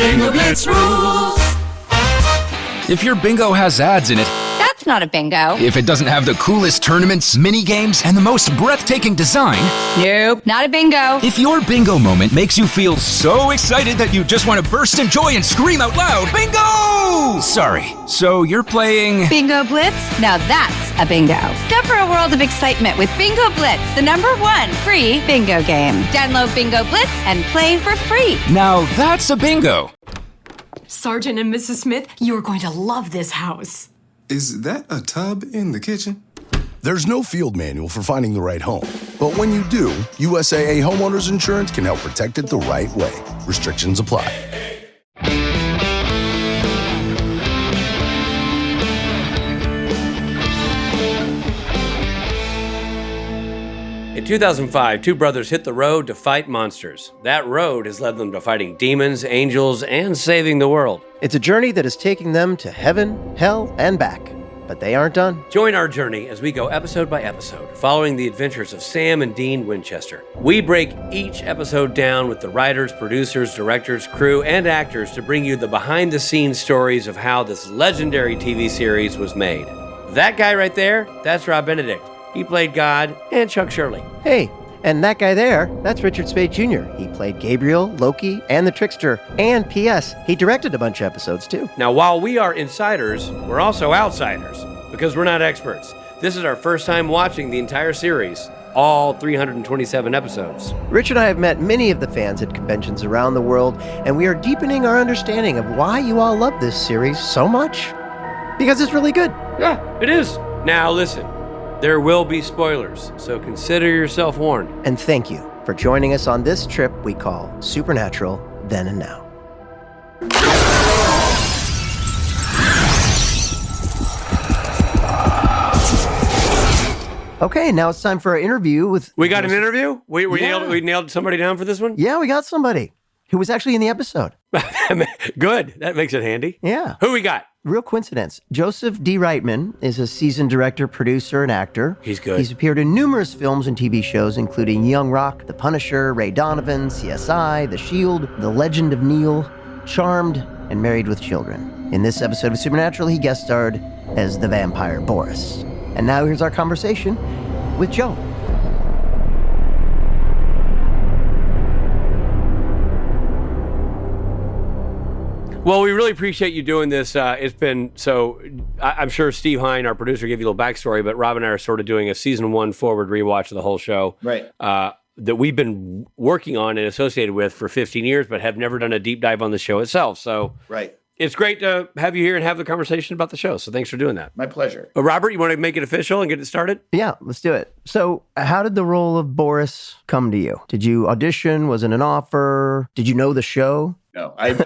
Bingo Blitz rules. If your bingo has ads in it, That's not a bingo. if it doesn't have the coolest tournaments, mini games, and the most breathtaking design, Nope, not a bingo. if your bingo moment makes you feel so excited that you just want to burst in joy and scream out loud, bingo! Sorry, so you're playing... Bingo Blitz? Now that's a bingo. Go for a world of excitement with Bingo Blitz, the #1 free bingo game. Download Bingo Blitz and play for free. Now that's a bingo. Sergeant and Mrs. Smith, you are going to love this house. Is that a tub in the kitchen? There's no field manual for finding the right home. But when you do, USAA Homeowners Insurance can help protect it the right way. Restrictions apply. In 2005, two brothers hit the road to fight monsters. That road has led them to fighting demons, angels, and saving the world. It's a journey that is taking them to heaven, hell, and back. But they aren't done. Join our journey as we go episode by episode, following the adventures of Sam and Dean Winchester. We break each episode down with the writers, producers, directors, crew, and actors to bring you the behind-the-scenes stories of how this legendary TV series was made. That guy right there, that's Rob Benedict. He played God and Chuck Shirley. Hey, and that guy there, that's Richard Spade Jr. He played Gabriel, Loki, and the Trickster. And P.S., he directed a bunch of episodes, too. Now, while we are insiders, we're also outsiders, because we're not experts. This is our first time watching the entire series, all 327 episodes. Rich and I have met many of the fans at conventions around the world, and we are deepening our understanding of why you all love this series so much. Because it's really good. Yeah, it is. Now, listen. There will be spoilers, so consider yourself warned. And thank you for joining us on this trip we call Supernatural Then and Now. Okay, now it's time for our interview with... We got an interview? We nailed somebody down for this one? Yeah, we got somebody who was actually in the episode. Good. That makes it handy. Yeah. Who we got? Real coincidence. Joseph D. Reitman is a seasoned director, producer, and actor. He's good. He's appeared in numerous films and TV shows, including Young Rock, The Punisher, Ray Donovan, CSI, The Shield, The Legend of Neil, Charmed, and Married with Children. In this episode of Supernatural, he guest starred as the vampire Boris. And now here's our conversation with Joe. Well, we really appreciate you doing this. It's been so. I'm sure Steve Hine, our producer, gave you a little backstory, but Rob and I are sort of doing a season 1 forward rewatch of the whole show. Right. That we've been working on and associated with for 15 years, but have never done a deep dive on the show itself. So Right. It's great to have you here and have the conversation about the show. So thanks for doing that. My pleasure. Robert, you want to make it official and get it started? Yeah, let's do it. So how did the role of Boris come to you? Did you audition? Was it an offer? Did you know the show? No, at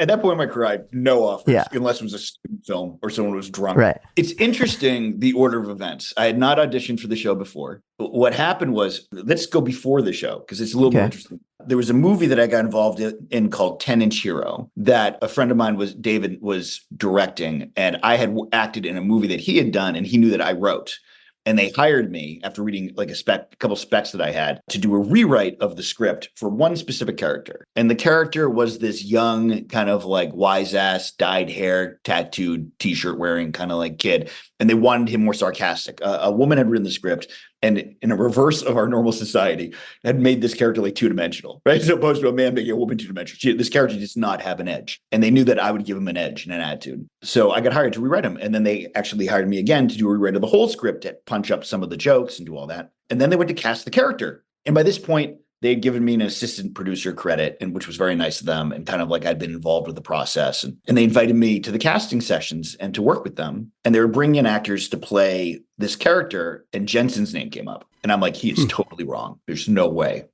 that point in my career, I had no offers, Yeah. unless it was a student film or someone was drunk. Right. It's interesting, the order of events. I had not auditioned for the show before. But what happened was, let's go before the show, because it's a little more interesting. There was a movie that I got involved in called 10-Inch Hero that a friend of mine, David, was directing, and I had acted in a movie that he had done, and he knew that I wrote. And they hired me after reading like a couple specs that I had to do a rewrite of the script for one specific character. And the character was this young, kind of like wise ass, dyed hair, tattooed, t-shirt wearing kind of like kid. And they wanted him more sarcastic. A woman had written the script, and in a reverse of our normal society, had made this character like two-dimensional, right? As opposed to a man making a woman two-dimensional. This character does not have an edge. And they knew that I would give him an edge and an attitude. So I got hired to rewrite him. And then they actually hired me again to do a rewrite of the whole script, to punch up some of the jokes and do all that. And then they went to cast the character. And by this point, they had given me an assistant producer credit, and which was very nice of them, and kind of like I'd been involved with the process. And they invited me to the casting sessions and to work with them. And they were bringing in actors to play this character, and Jensen's name came up. And I'm like, he is totally wrong. There's no way.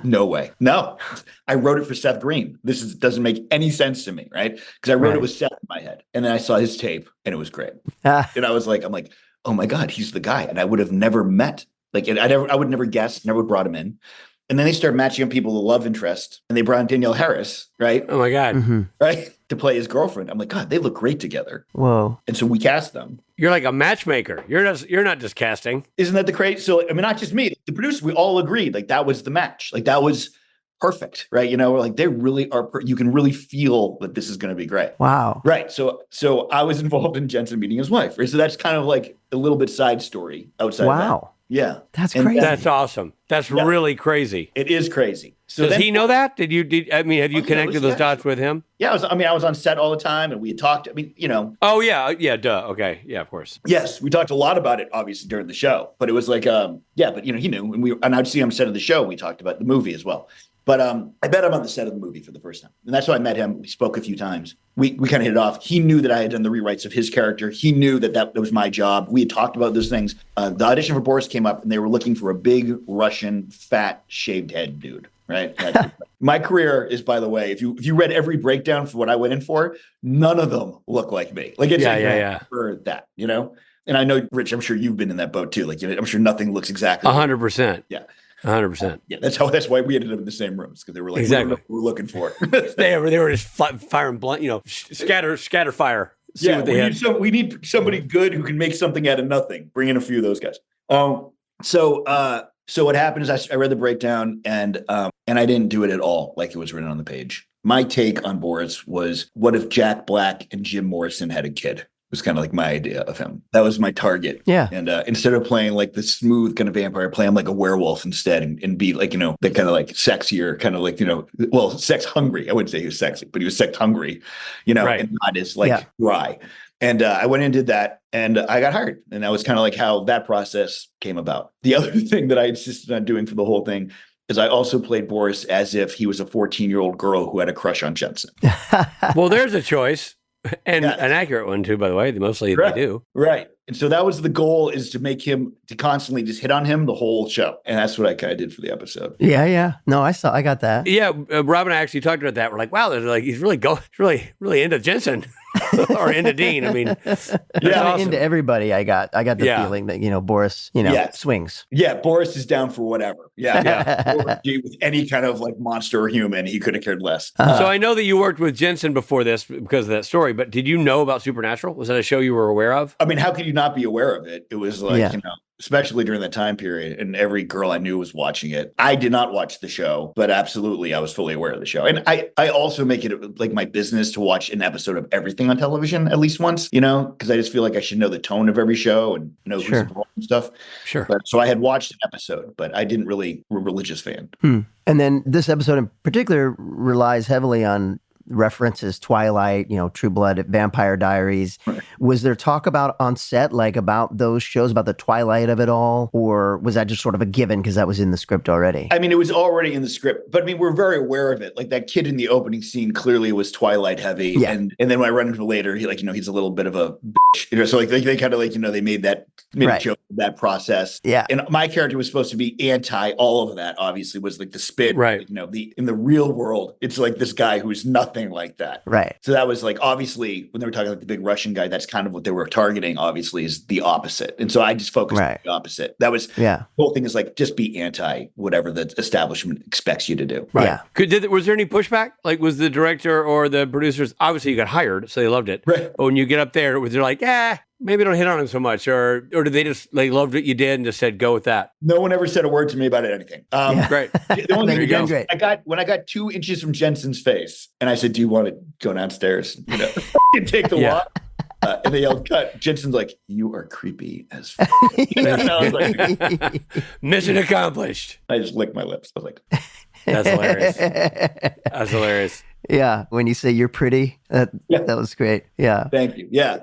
No way. No, I wrote it for Seth Green. Doesn't make any sense to me, right? Because I wrote it with Seth in my head. And then I saw his tape, and it was great. And I'm like, oh my God, he's the guy. And I would have never met, I would never guess, never would brought him in. And then they started matching up people with love interest, and they brought in Danielle Harris, right? Oh my God. Right? To play his girlfriend. I'm like, God, they look great together. Whoa. And so we cast them. You're like a matchmaker. You're not just casting. Isn't that the crazy? So, I mean, not just me, the producers, we all agreed, like that was the match. Like that was perfect, right? You know, like they really are. You can really feel that this is going to be great. Wow. Right. So I was involved in Jensen meeting his wife. Right? So that's kind of like a little bit side story outside. Wow. Of that. Yeah. That's And crazy. That's awesome. That's really crazy. It is crazy. So Does he know that? Have you connected those dots with him? Yeah, I was on set all the time, and we had talked. I mean, you know. Oh yeah, duh. Okay, yeah, of course. Yes, we talked a lot about it, obviously during the show. But it was like, but you know, he knew, and I'd see him on set of the show. And we talked about the movie as well. But I met him on the set of the movie for the first time, and that's how I met him. We spoke a few times. We kind of hit it off. He knew that I had done the rewrites of his character. He knew that was my job. We had talked about those things. The audition for Boris came up, and they were looking for a big Russian, fat, shaved head dude. Right. My career is, by the way, if you read every breakdown for what I went in for, none of them look like me. Like it's for that, you know. And I know, Rich, I'm sure you've been in that boat too. Like, you know, I'm sure nothing looks exactly 100%. Yeah. 100%. Yeah, that's why we ended up in the same rooms, because they were like, exactly we were looking for. they were just firing blunt, you know, scatter fire. See what they had. We need somebody good who can make something out of nothing. Bring in a few of those guys. So what happened is I read the breakdown and I didn't do it at all like it was written on the page. My take on Boris was, what if Jack Black and Jim Morrison had a kid? It was kind of like my idea of him. That was my target. Yeah. And instead of playing like the smooth kind of vampire, play him like a werewolf instead, and be like, you know, the kind of like sexier, kind of like, you know, well, sex hungry. I wouldn't say he was sexy, but he was sex hungry, you know, and not as like dry. And I went and did that, and I got hired. And that was kind of like how that process came about. The other thing that I insisted on doing for the whole thing is I also played Boris as if he was a 14-year-old girl who had a crush on Jensen. Well, there's a choice, and an accurate one too, by the way. Mostly they do. Right. And so that was the goal, is to make him, to constantly just hit on him the whole show. And that's what I kind of did for the episode. Yeah. No, I got that. Yeah, Rob and I actually talked about that. We're like, wow, they're like, he's really into Jensen. Or into Dean. I mean, awesome. Into everybody. I got the feeling that, you know, Boris, you know, swings. Yeah, Boris is down for whatever. Yeah. With any kind of like monster or human, he could have cared less. So I know that you worked with Jensen before this because of that story, but did you know about Supernatural? Was that a show you were aware of? I mean, how could you not be aware of it? It was like, you know, especially during that time period, and every girl I knew was watching it. I did not watch the show, but absolutely I was fully aware of the show. And I also make it like my business to watch an episode of everything on television at least once, you know, because I just feel like I should know the tone of every show and know who's involved and stuff. Sure. But, so I had watched an episode, but I didn't really a religious fan. And then this episode in particular relies heavily on references Twilight, you know, True Blood, Vampire Diaries. Right. Was there talk about on set, like about those shows, about the Twilight of it all? Or was that just sort of a given because that was in the script already? I mean, it was already in the script, but I mean, we're very aware of it. Like that kid in the opening scene clearly was Twilight heavy. Yeah. And then when I run into later, he like, you know, he's a little bit of a bitch, you know, so like they kind of like, you know, they made a joke of that process. Yeah. And my character was supposed to be anti all of that, obviously, was like the spin. Right. You know, in the real world, it's like this guy who's nothing like that. Right. So that was like, obviously, when they were talking like the big Russian guy, that's kind of what they were targeting, obviously, is the opposite. And so I just focused on the opposite. That was, the whole thing is like, just be anti whatever the establishment expects you to do. Right. Yeah. Was there any pushback? Like, was the director or the producers, obviously you got hired, so they loved it. Right. But when you get up there, they're like, maybe don't hit on him so much, or did they just like loved what you did and just said go with that? No one ever said a word to me about anything. Great. The only thing you're great. when I got 2 inches from Jensen's face, and I said, "Do you want to go downstairs? You know, and take the walk?" And they yelled, "Cut!" Jensen's like, "You are creepy as fuck." And I was like, mission accomplished. I just licked my lips. I was like, "That's hilarious." That's hilarious. Yeah, when you say you're pretty, that was great. Yeah. Thank you. Yeah.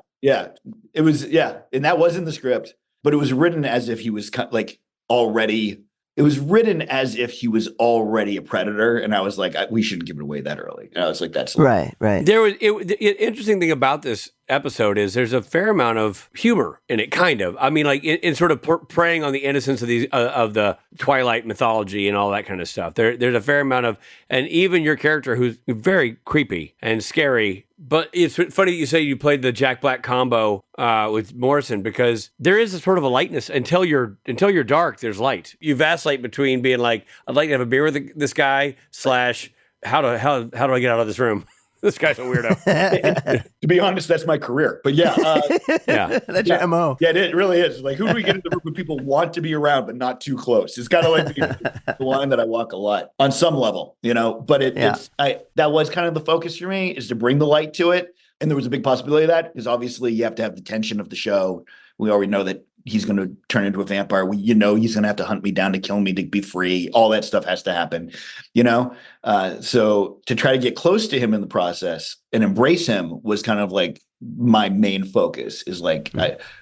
It was, and that was in the script, but it was written as if he was like already. It was written as if he was already a predator, and I was like, we shouldn't give it away that early. And I was like, that's right. The interesting thing about this episode is there's a fair amount of humor in it, kind of. I mean, like in sort of preying on the innocence of these of the Twilight mythology and all that kind of stuff. There's a fair amount of, and even your character who's very creepy and scary. But it's funny that you say you played the Jack Black combo with Morrison, because there is a sort of a lightness until you're dark. There's light. You vacillate between being like, I'd like to have a beer with this guy / how do I get out of this room? This guy's a weirdo. To be honest, that's my career. But yeah. That's your MO. Yeah, it really is. Like, who do we get in the room when people want to be around, but not too close? It's kind of like the line that I walk a lot on some level, but that was kind of the focus for me, is to bring the light to it. And there was a big possibility of that, because obviously you have to have the tension of the show. We already know that he's going to turn into a vampire. He's going to have to hunt me down to kill me to be free. All that stuff has to happen, So to try to get close to him in the process and embrace him was kind of like my main focus, is like,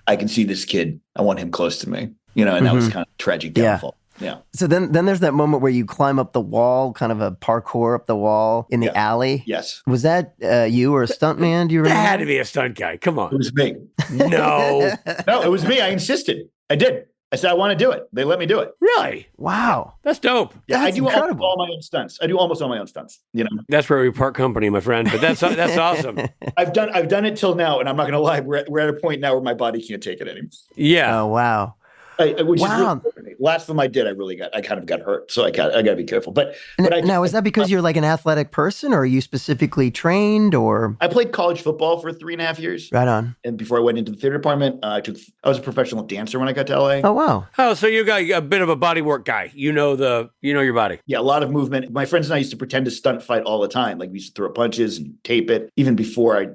I can see this kid. I want him close to me, and that was kind of tragic downfall. Yeah. So then there's that moment where you climb up the wall, kind of a parkour up the wall in the alley. Yes. Was that you or a stunt man? Do you remember? That had to be a stunt guy. Come on. It was me. No. No, it was me. I insisted. I did. I said, I want to do it. They let me do it. Really? Wow. That's dope. Yeah, That's I do incredible. all my own stunts. I do almost all my own stunts. That's where we part company, my friend. But that's awesome. I've done it till now, and I'm not going to lie. We're at a point now where my body can't take it anymore. Yeah. Oh, wow. Which Wow. is really, last film I did, I kind of got hurt, so I got to be careful. But Now, is that because you're like an athletic person, or are you specifically trained, or? I played college football for 3.5 years. Right on. And before I went into the theater department, I was a professional dancer when I got to LA. Oh, wow. Oh, so you got a bit of a body work guy. You know your body. Yeah, a lot of movement. My friends and I used to pretend to stunt fight all the time. Like, we used to throw punches and tape it. Even before I,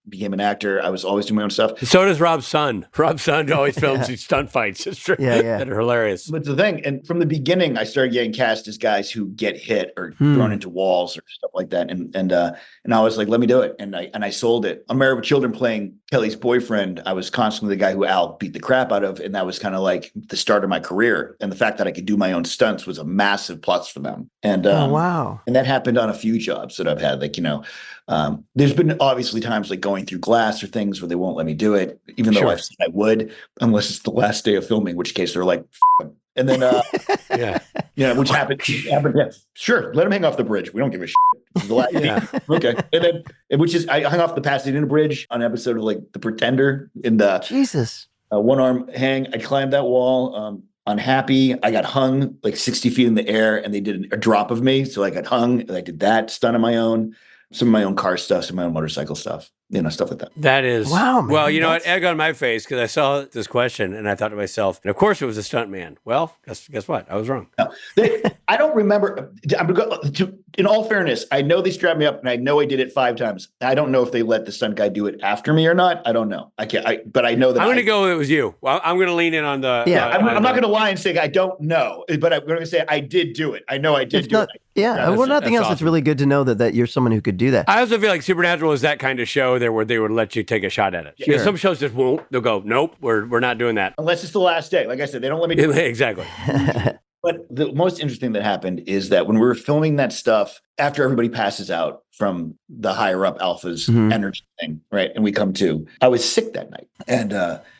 became an actor, I was always doing my own stuff. So does Rob's son. Rob's son always films these stunt fights. It's true. Yeah. That are hilarious. But the thing, and from the beginning, I started getting cast as guys who get hit or thrown into walls or stuff like that. And I was like, let me do it. And I sold it. I'm Married with Children, playing Kelly's boyfriend. I was constantly the guy who Al beat the crap out of. And that was kind of like the start of my career. And the fact that I could do my own stunts was a massive plus for them. And wow. And that happened on a few jobs that I've had. Like, there's been obviously times like going through glass or things where they won't let me do it, even though I said I would, unless it's the last day of filming, in which case they're like, F him. And then, which happened. Yeah, sure, let him hang off the bridge. We don't give a shit. This is the last okay. And then, which is, I hung off the Pasadena Bridge on an episode of like The Pretender in the Jesus. One arm hang. I climbed that wall. Unhappy. I got hung like 60 feet in the air, and they did a drop of me. So I got hung, and I did that stunt on my own. Some of my own car stuff, some of my own motorcycle stuff, stuff like that. That is. Wow, man. Well, what? Egg on my face, because I saw this question and I thought to myself, and of course it was a stunt man. Well, guess what? I was wrong. No, I don't remember. In all fairness, I know they strapped me up, and I know I did it 5 times. I don't know if they let the stunt guy do it after me or not. I don't know. I can't. But I know that I'm going to go. It was you. Well, I'm going to lean in on the. Yeah, I'm not going to lie and say I don't know, but I'm going to say I did do it. I know I did do it. Yeah, well, nothing else. Awesome. It's really good to know that you're someone who could do that. I also feel like Supernatural is that kind of show there where they would let you take a shot at it. Sure. Some shows just won't. They'll go, nope, we're not doing that. Unless it's the last day. Like I said, they don't let me do it. Exactly. But the most interesting that happened is that when we were filming that stuff, after everybody passes out from the higher up alpha's energy thing, right? And we come to, I was sick that night, and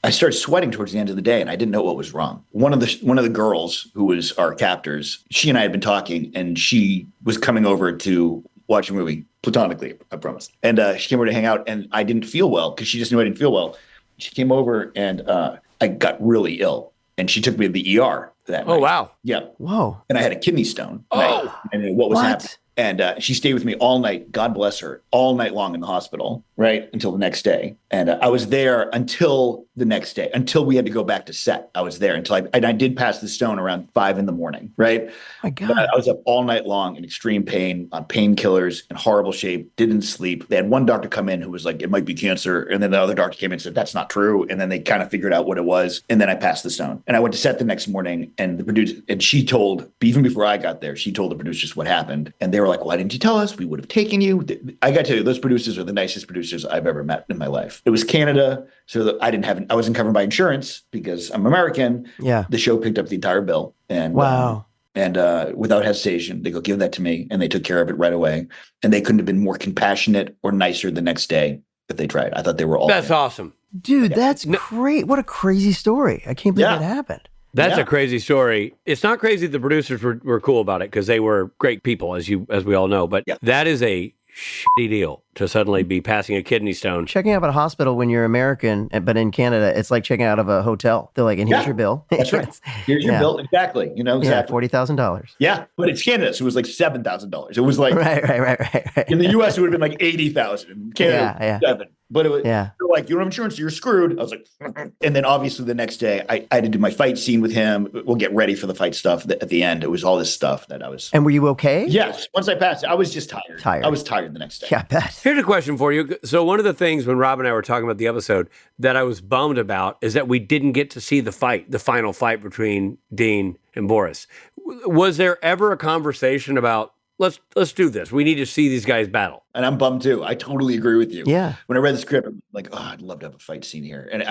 I started sweating towards the end of the day, and I didn't know what was wrong. One of the girls who was our captors, she and I had been talking, and she was coming over to watch a movie platonically, I promise. And she came over to hang out, and I didn't feel well because she just knew I didn't feel well. She came over, and I got really ill, and she took me to the ER that night. Oh, wow. Yeah. Whoa. And I had a kidney stone. Oh. And what was happening? And she stayed with me all night, God bless her, all night long in the hospital, right? Until the next day. And I was there until the next day, until we had to go back to set. I was there until I did pass the stone around 5 a.m, right? My God. But I was up all night long in extreme pain, on painkillers, in horrible shape, didn't sleep. They had one doctor come in who was like, it might be cancer. And then the other doctor came in and said, that's not true. And then they kind of figured out what it was. And then I passed the stone. And I went to set the next morning, and the producer, and she told, even before I got there, she told the producers what happened. And they were like, why didn't you tell us? We would have taken you. I got to tell you, those producers are the nicest producers I've ever met in my life. It was Canada, so I wasn't covered by insurance because I'm American. Yeah. The show picked up the entire bill. And wow. And without hesitation, they go, give that to me. And they took care of it right away. And they couldn't have been more compassionate or nicer the next day if they tried. I thought they were all. That's awesome. Dude, that's great. What a crazy story. I can't believe that happened. That's a crazy story. It's not crazy the producers were cool about it because they were great people, as we all know. But that is a shitty deal to suddenly be passing a kidney stone. Checking out of a hospital when you're American, but in Canada, it's like checking out of a hotel. They're like, and here's your bill. That's right. Here's your bill. Exactly. Exactly. $40,000. Yeah. But it's Canada, so it was like $7,000. It was like, right. in the US, it would have been like $80,000. In Canada, $7,000. But it was they're like, you don't have insurance, you're screwed. I was like, and then obviously the next day I had to do my fight scene with him. We'll get ready for the fight stuff at the end. It was all this stuff that I was. And were you okay? Yes. Once I passed it, I was just tired. I was tired the next day. Yeah, I bet. Here's a question for you. So one of the things when Rob and I were talking about the episode that I was bummed about is that we didn't get to see the final fight between Dean and Boris. Was there ever a conversation about, let's do this. We need to see these guys battle. And I'm bummed too. I totally agree with you. Yeah. When I read the script, I'm like, oh, I'd love to have a fight scene here. And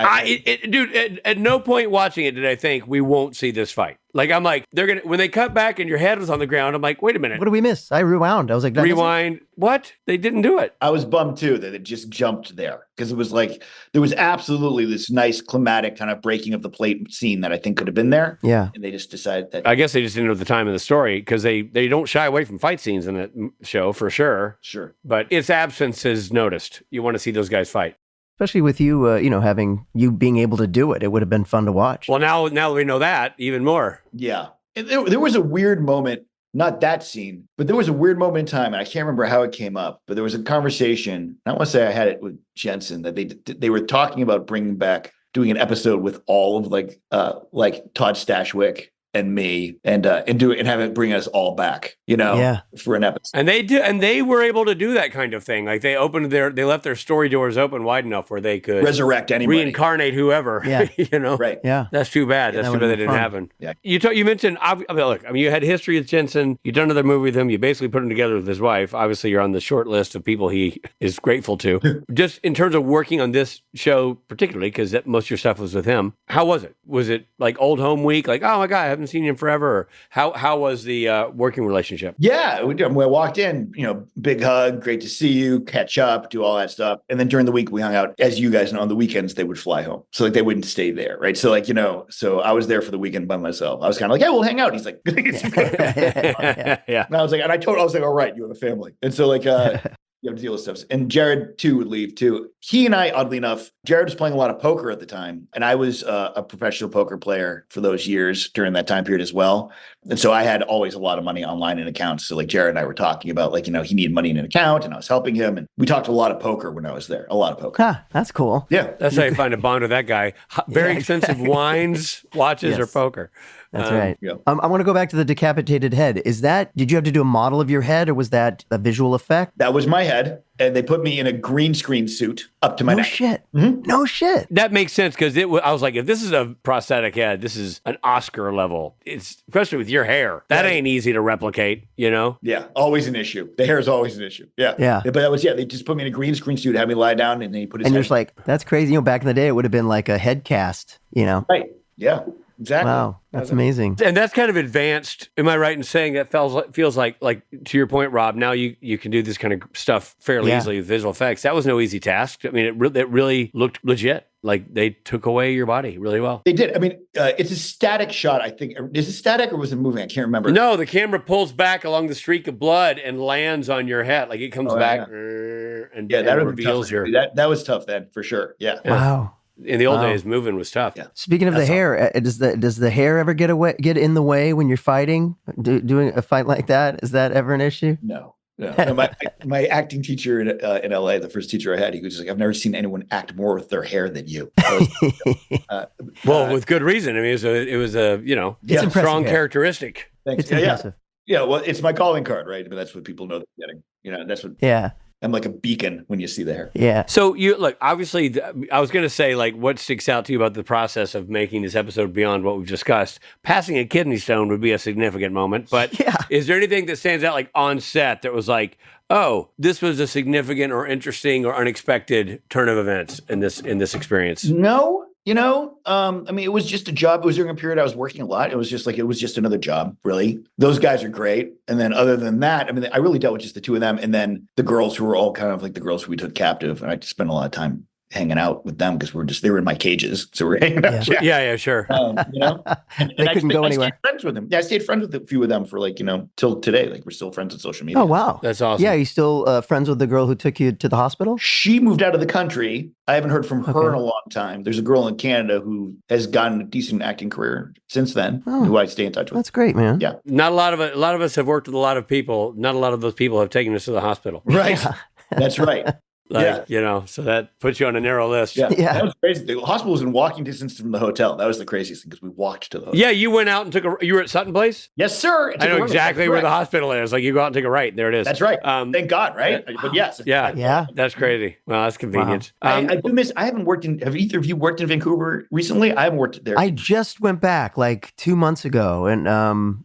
dude, at no point watching it did I think we won't see this fight. Like, I'm like, when they cut back and your head was on the ground, I'm like, wait a minute. What did we miss? I rewound. I was like, rewind. What? They didn't do it. I was bummed too that it just jumped there because it was like, there was absolutely this nice climatic kind of breaking of the plate scene that I think could have been there. Yeah. And they just decided that. I guess they just didn't know the time of the story because they don't shy away from fight scenes in that show for sure. Sure. But its absence is noticed. You want to see those guys fight. Especially with you, having you being able to do it. It would have been fun to watch. Well, now that we know that, even more. Yeah. There was a weird moment, not that scene, but there was a weird moment in time, and I can't remember how it came up, but there was a conversation, I want to say I had it with Jensen, that they were talking about bringing back, doing an episode with all of like Todd Stashwick and me and have it bring us all back, for an episode. And they were able to do that kind of thing. Like they left their story doors open wide enough where they could resurrect anybody, reincarnate whoever. Yeah. Right. Yeah. That's too bad. That's too bad that didn't happen. Yeah. You mentioned, look, you had history with Jensen. You've done another movie with him. You basically put him together with his wife. Obviously, you're on the short list of people he is grateful to. Just in terms of working on this show, particularly because most of your stuff was with him. How was it? Was it like old home week? Like, oh my God, I haven't seen him forever. Or how was the working relationship? Yeah, when I walked in, big hug, great to see you, catch up, do all that stuff. And then during the week we hung out. As you guys know, on the weekends they would fly home. So like they wouldn't stay there, right? So like, so I was there for the weekend by myself. I was kind of like, hey, we'll hang out. He's like, yeah. And I was like, all right, you have a family. And so like you have to deal with stuff. And Jared, too, would leave, too. He and I, oddly enough, Jared was playing a lot of poker at the time. And I was a professional poker player for those years during that time period as well. And so I had always a lot of money online in accounts. So like Jared and I were talking about like, he needed money in an account and I was helping him. And we talked a lot of poker when I was there. A lot of poker. Huh, that's cool. Yeah. That's how you find a bond with that guy. Very expensive wines, watches, or poker. That's right. Yeah. I want to go back to the decapitated head. Did you have to do a model of your head or was that a visual effect? That was my head. And they put me in a green screen suit up to my neck. Shit. Mm-hmm. No shit. That makes sense because I was like, if this is a prosthetic head, this is an Oscar level. It's especially with your hair. That ain't easy to replicate, Yeah, always an issue. The hair is always an issue. Yeah. Yeah. But that was, they just put me in a green screen suit, had me lie down, and then he put his And head. you're just like, that's crazy. Back in the day, it would have been like a head cast, Right. Yeah. Exactly. Wow. That's amazing. And that's kind of advanced. Am I right in saying that feels like to your point, Rob, now you can do this kind of stuff fairly easily with visual effects. That was no easy task. I mean, it really looked legit. Like they took away your body really well. They did. I mean, it's a static shot, I think. Is it static or was it moving? I can't remember. No, the camera pulls back along the streak of blood and lands on your head. Like it comes back and that reveals your... That was tough then, for sure. Yeah. Wow. In the old days, moving was tough. Yeah. Speaking of the hair, does the hair ever get in the way when you're fighting? Doing a fight like that, is that ever an issue? No. My acting teacher in LA, the first teacher I had, he was just like, I've never seen anyone act more with their hair than you. Well, with good reason. I mean, it was a strong characteristic. Thanks. It's impressive. Yeah, well, it's my calling card, right? But that's what people know they're getting. That's what. Yeah. I'm like a beacon when you see the hair. Yeah. So you look, obviously, I was going to say, like, what sticks out to you about the process of making this episode beyond what we've discussed? Passing a kidney stone would be a significant moment, but is there anything that stands out, like, on set that was like, oh, this was a significant or interesting or unexpected turn of events in this experience? No. I mean, it was just a job. It was during a period I was working a lot. It was just another job, really. Those guys are great. And then other than that, I mean, I really dealt with just the two of them. And then the girls who were all kind of like the girls who we took captive. And I spent a lot of time hanging out with them because they were in my cages. So we're hanging out. Yeah, sure. And They couldn't go anywhere. I stayed friends with them. Yeah, I stayed friends with a few of them for till today. Like we're still friends on social media. Oh, wow. That's awesome. Yeah, you still friends with the girl who took you to the hospital? She moved out of the country. I haven't heard from her in a long time. There's a girl in Canada who has gotten a decent acting career since then, who I stay in touch with. That's great, man. Yeah. Not a lot of us have worked with a lot of people. Not a lot of those people have taken us to the hospital. Right. That's right. So that puts you on a narrow list. Yeah. That was crazy. The hospital was in walking distance from the hotel. That was the craziest thing because we walked to the hotel. Yeah, you went out and you were at Sutton Place? Yes, sir. I know exactly where the hospital is. Like you go out and take a right. There it is. That's right. Thank God, right? But yes. Yeah. That's crazy. Well, that's convenient. Wow. I do miss, have either of you worked in Vancouver recently? I haven't worked there. I just went back like 2 months ago, and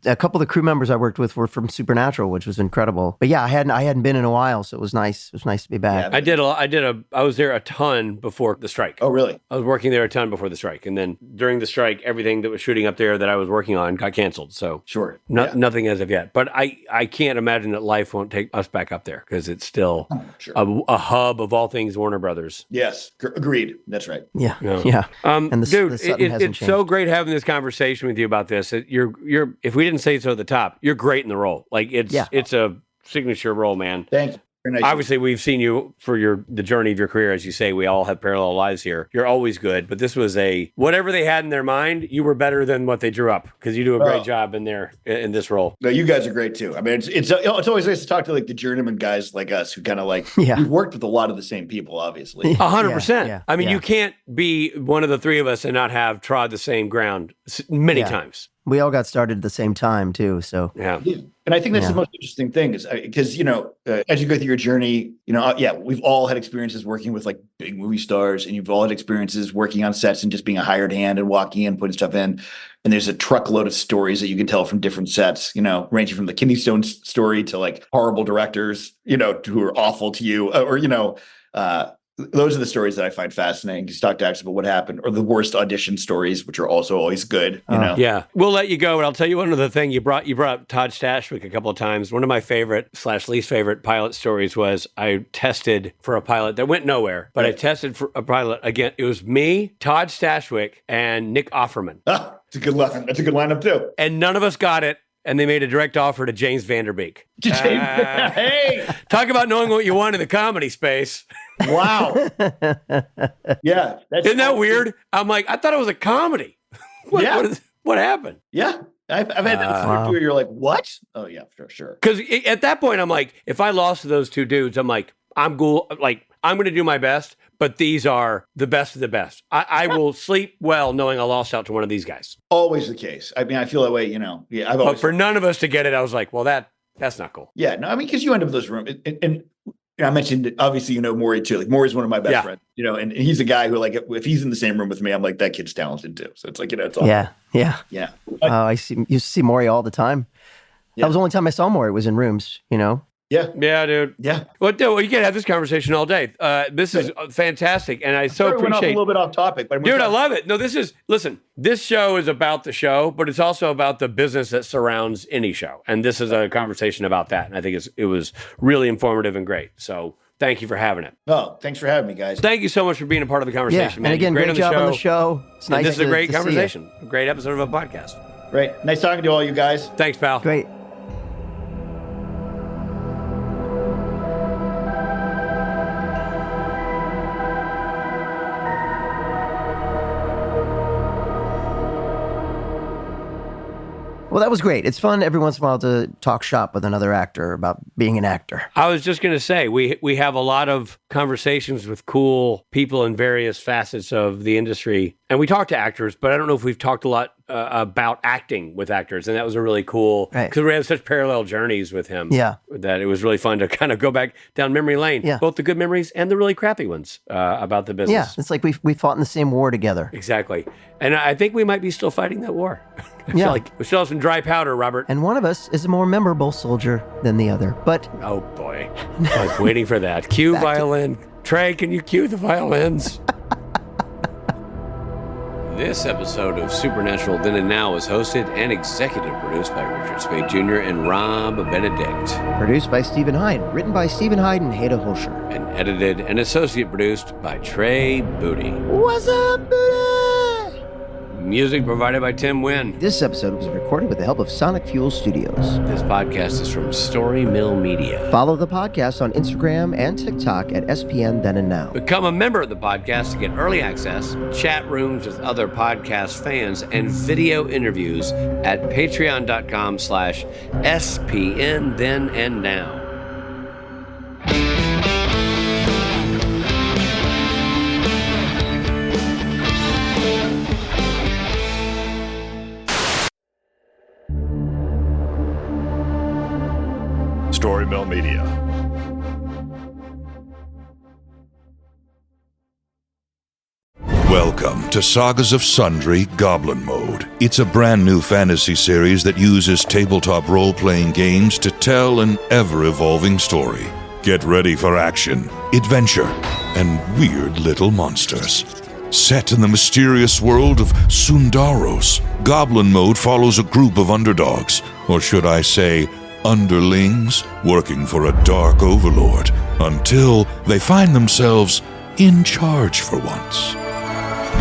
a couple of the crew members I worked with were from Supernatural, which was incredible. But yeah, I hadn't been in a while, so it was nice. It was nice to be back. Yeah, I was there a ton before the strike. Oh, really? I was working there a ton before the strike. And then during the strike, everything that was shooting up there that I was working on got canceled. So sure. Nothing as of yet. But I can't imagine that life won't take us back up there because it's still a hub of all things Warner Brothers. Yes. Agreed. That's right. Yeah. And the dude, Sutton hasn't it's so great having this conversation with you about this. You're if we didn't say so at the top, you're great in the role. Like it's a signature role, man. Thank you. Nice. Obviously, we've seen you for the journey of your career. As you say, we all have parallel lives here. You're always good, but this was whatever they had in their mind, you were better than what they drew up because you do a great job in this role. No, you guys are great too. I mean, it's always nice to talk to like the journeyman guys like us who kind of we've worked with a lot of the same people, obviously. 100%. I mean, you can't be one of the three of us and not have trod the same ground many times. We all got started at the same time too, so yeah. And I think that's the most interesting thing is because as you go through your journey, we've all had experiences working with like big movie stars, and you've all had experiences working on sets and just being a hired hand and walking in, putting stuff in. And there's a truckload of stories that you can tell from different sets, ranging from the Kidney Stone story to like horrible directors, who are awful to you, or those are the stories that I find fascinating. You talk to actors about what happened, or the worst audition stories, which are also always good. Yeah, we'll let you go, and I'll tell you one other thing. You brought up Todd Stashwick a couple of times. One of my favorite / least favorite pilot stories was I tested for a pilot that went nowhere, but I tested for a pilot again. It was me, Todd Stashwick, and Nick Offerman. It's a good line. That's a good lineup too. And none of us got it. And they made a direct offer to James Vanderbeek. Hey, talk about knowing what you want in the comedy space. Wow. Yeah. Isn't that weird? I'm like, I thought it was a comedy. What happened? Yeah. I've had that where you're like, what? Oh, yeah, for sure. Because at that point, I'm like, if I lost to those two dudes, I'm like, I'm cool. Like, I'm going to do my best, but these are the best of the best. I will sleep well knowing I lost out to one of these guys. Always the case. I mean, I feel that way, Yeah, but for none of us to get it, I was like, well, that's not cool. Yeah, no, I mean, because you end up in those rooms, and I mentioned, obviously, Maury too. Like, Maury's one of my best friends, and he's a guy who, like, if he's in the same room with me, I'm like, that kid's talented too. So it's like, it's all. Yeah. I used to see Maury all the time. Yeah. That was the only time I saw Maury was in rooms, Yeah, dude. Yeah. Well, you can have this conversation all day. This is fantastic, and I so appreciate. Went off a little bit off topic, but dude, I love it. No, listen. This show is about the show, but it's also about the business that surrounds any show, and this is a conversation about that. And I think it was really informative and great. So thank you for having it. Oh, thanks for having me, guys. Thank you so much for being a part of the conversation, man. And again, great job on the show. It's nice. This is a great conversation, a great episode of a podcast. Great, nice talking to all you guys. Thanks, pal. Great. Well, that was great. It's fun every once in a while to talk shop with another actor about being an actor. I was just going to say, we have a lot of conversations with cool people in various facets of the industry. And we talk to actors, but I don't know if we've talked a lot about acting with actors. And that was a really cool, because we have such parallel journeys with him. Yeah. That it was really fun to kind of go back down memory lane. Yeah. Both the good memories and the really crappy ones about the business. Yeah, it's like we fought in the same war together. Exactly. And I think we might be still fighting that war. I feel like we still have some dry powder, Robert. And one of us is a more memorable soldier than the other. But oh boy, I was waiting for that. Cue violin. Trey, can you cue the violins? This episode of Supernatural Then and Now is hosted and executive produced by Richard Spade Jr. and Rob Benedict. Produced by Stephen Hyde, written by Stephen Hyde and Hada Holscher. And edited and associate produced by Trey Booty. What's up, Booty? Music provided by Tim Wynn. This episode was recorded with the help of Sonic Fuel Studios. This podcast is from Story Mill Media. Follow the podcast on Instagram and TikTok at SPN Then and Now. Become a member of the podcast to get early access, chat rooms with other podcast fans, and video interviews at patreon.com/SPN Then and Now. Story Mill Media. Welcome to Sagas of Sundry Goblin Mode. It's a brand new fantasy series that uses tabletop role-playing games to tell an ever-evolving story. Get ready for action, adventure, and weird little monsters. Set in the mysterious world of Sundaros, Goblin Mode follows a group of underdogs, or should I say, underlings, working for a dark overlord, until they find themselves in charge for once.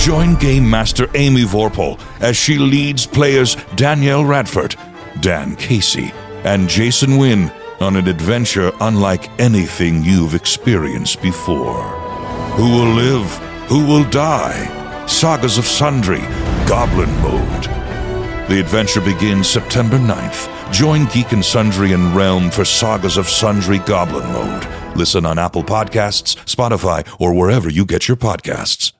Join Game Master Amy Vorpal as she leads players Danielle Radford, Dan Casey, and Jason Wynn on an adventure unlike anything you've experienced before. Who will live? Who will die? Sagas of Sundry, Goblin Mode. The adventure begins September 9th. Join Geek and Sundry and Realm for Sagas of Sundry Goblin Mode. Listen on Apple Podcasts, Spotify, or wherever you get your podcasts.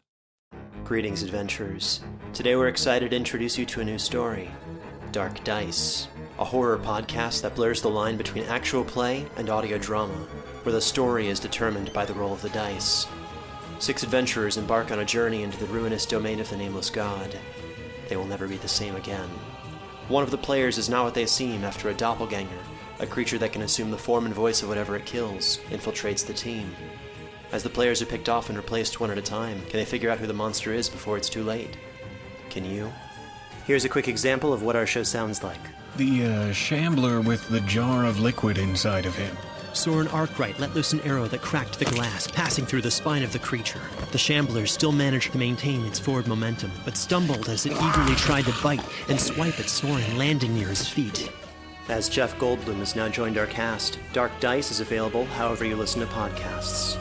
Greetings, adventurers. Today we're excited to introduce you to a new story, Dark Dice, a horror podcast that blurs the line between actual play and audio drama, where the story is determined by the roll of the dice. 6 adventurers embark on a journey into the ruinous domain of the Nameless God. They will never be the same again. One of the players is not what they seem after a doppelganger, a creature that can assume the form and voice of whatever it kills, infiltrates the team. As the players are picked off and replaced one at a time, can they figure out who the monster is before it's too late? Can you? Here's a quick example of what our show sounds like. The shambler with the jar of liquid inside of him. Soren Arkwright let loose an arrow that cracked the glass, passing through the spine of the creature. The shambler still managed to maintain its forward momentum, but stumbled as it eagerly tried to bite and swipe at Soren, landing near his feet. As Jeff Goldblum has now joined our cast, Dark Dice is available however you listen to podcasts.